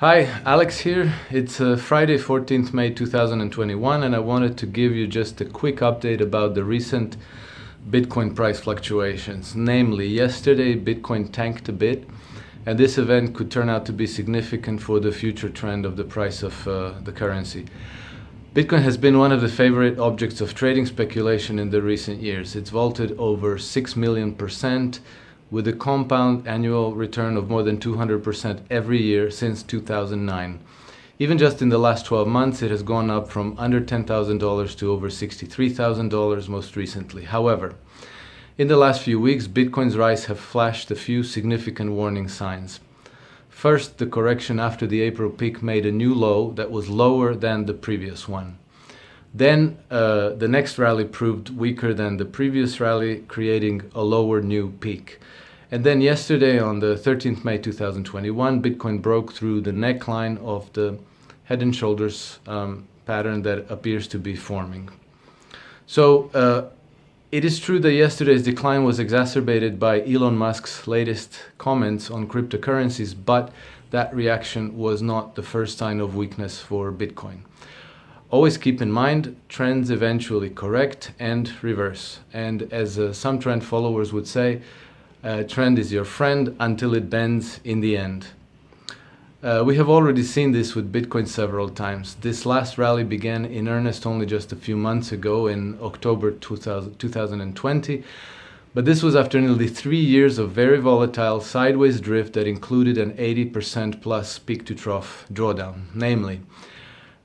Hi, Alex here. It's Friday, 14th May 2021, and I wanted to give you just a quick update about the recent Bitcoin price fluctuations. Namely, yesterday Bitcoin tanked a bit, and this event could turn out to be significant for the future trend of the price of the currency. Bitcoin has been one of the favorite objects of trading speculation in the recent years. It's vaulted over 6 million% with a compound annual return of more than 200% every year since 2009. Even just in the last 12 months, it has gone up from under $10,000 to over $63,000 most recently. However, in the last few weeks, Bitcoin's rise have flashed a few significant warning signs. First, the correction after the April peak made a new low that was lower than the previous one. Then the next rally proved weaker than the previous rally, creating a lower new peak. And then yesterday, on the 13th May 2021, Bitcoin broke through the neckline of the head and shoulders pattern that appears to be forming. So it is true that yesterday's decline was exacerbated by Elon Musk's latest comments on cryptocurrencies, but that reaction was not the first sign of weakness for Bitcoin. Always keep in mind, trends eventually correct and reverse. And as some trend followers would say, trend is your friend until it bends in the end. We have already seen this with Bitcoin several times. This last rally began in earnest only just a few months ago in October 2020, but this was after nearly 3 years of very volatile sideways drift that included an 80% plus peak to trough drawdown. Namely,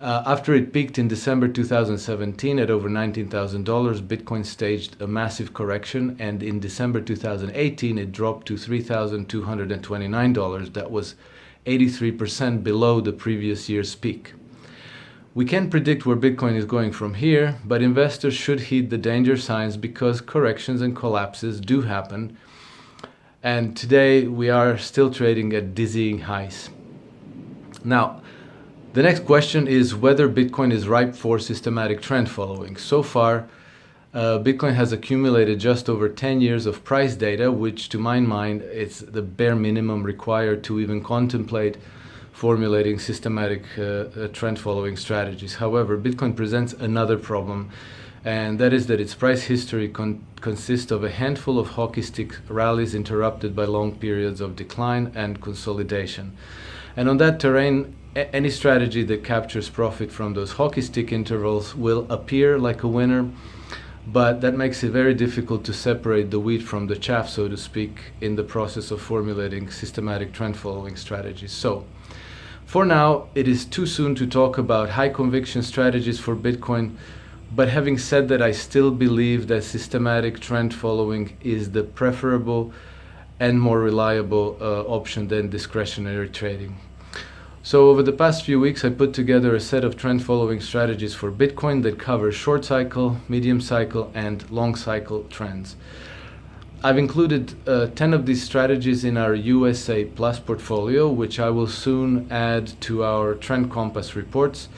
after it peaked in December 2017 at over $19,000, Bitcoin staged a massive correction, and in December 2018 it dropped to $3,229. That was 83% below the previous year's peak. We can't predict where Bitcoin is going from here, but investors should heed the danger signs because corrections and collapses do happen, and today we are still trading at dizzying highs. Now, the next question is whether Bitcoin is ripe for systematic trend following. So far, Bitcoin has accumulated just over 10 years of price data, which to my mind is the bare minimum required to even contemplate formulating systematic trend following strategies. However, Bitcoin presents another problem, and that is that its price history consists of a handful of hockey stick rallies interrupted by long periods of decline and consolidation. And on that terrain, any strategy that captures profit from those hockey stick intervals will appear like a winner, but that makes it very difficult to separate the wheat from the chaff, so to speak, in the process of formulating systematic trend following strategies. So, for now, it is too soon to talk about high conviction strategies for Bitcoin, but having said that, I still believe that systematic trend following is the preferable and more reliable option than discretionary trading. So over the past few weeks, I put together a set of trend following strategies for Bitcoin that cover short cycle, medium cycle, and long cycle trends. I've included 10 of these strategies in our USA Plus portfolio, which I will soon add to our Trend Compass reports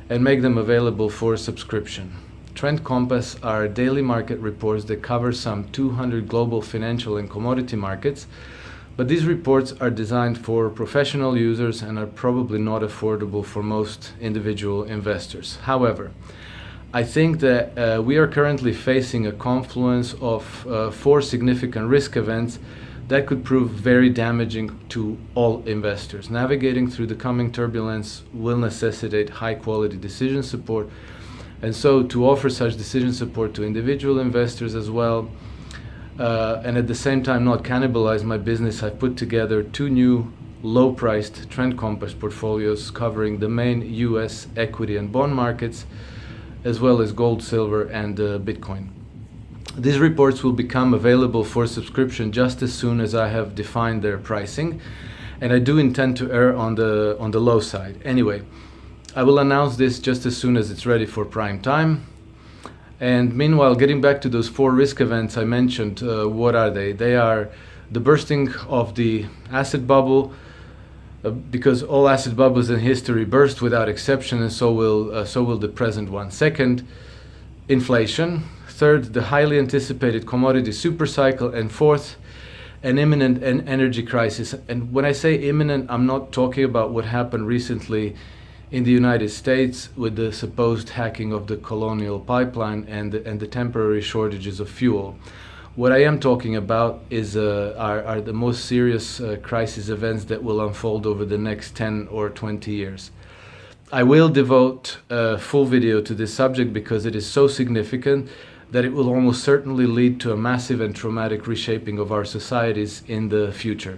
and make them available for subscription. Trend Compass are daily market reports that cover some 200 global financial and commodity markets, but these reports are designed for professional users and are probably not affordable for most individual investors. However, I think that we are currently facing a confluence of 4 significant risk events that could prove very damaging to all investors. Navigating through the coming turbulence will necessitate high quality decision support, and so to offer such decision support to individual investors as well, and at the same time not cannibalize my business, I've put together 2 new low-priced Trend Compass portfolios covering the main US equity and bond markets, as well as gold, silver, and Bitcoin. These reports will become available for subscription just as soon as I have defined their pricing, and I do intend to err on the low side. Anyway, I will announce this just as soon as it's ready for prime time. And meanwhile, getting back to those 4 risk events I mentioned, what are they? They are the bursting of the asset bubble, because all asset bubbles in history burst without exception, and so will the present one. Second, inflation. Third, the highly anticipated commodity supercycle. And fourth, an imminent energy crisis. And when I say imminent, I'm not talking about what happened recently in the United States with the supposed hacking of the Colonial Pipeline and the temporary shortages of fuel. What I am talking about is are the most serious crisis events that will unfold over the next 10 or 20 years. I will devote a full video to this subject because it is so significant that it will almost certainly lead to a massive and traumatic reshaping of our societies in the future.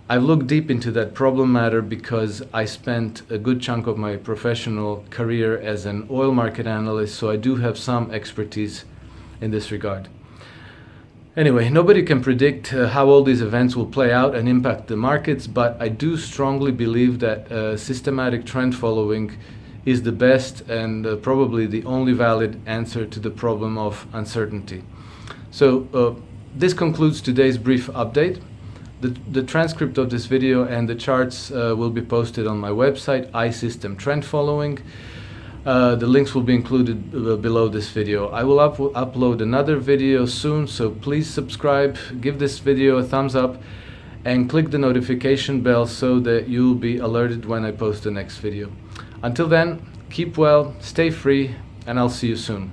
I've looked deep into that problem matter because I spent a good chunk of my professional career as an oil market analyst, so I do have some expertise in this regard. Anyway, nobody can predict how all these events will play out and impact the markets, but I do strongly believe that systematic trend following is the best and probably the only valid answer to the problem of uncertainty. So this concludes today's brief update. The transcript of this video and the charts will be posted on my website, iSystem Trend Following. The links will be included below this video. I will upload another video soon, so please subscribe, give this video a thumbs up, and click the notification bell so that you'll be alerted when I post the next video. Until then, keep well, stay free, and I'll see you soon.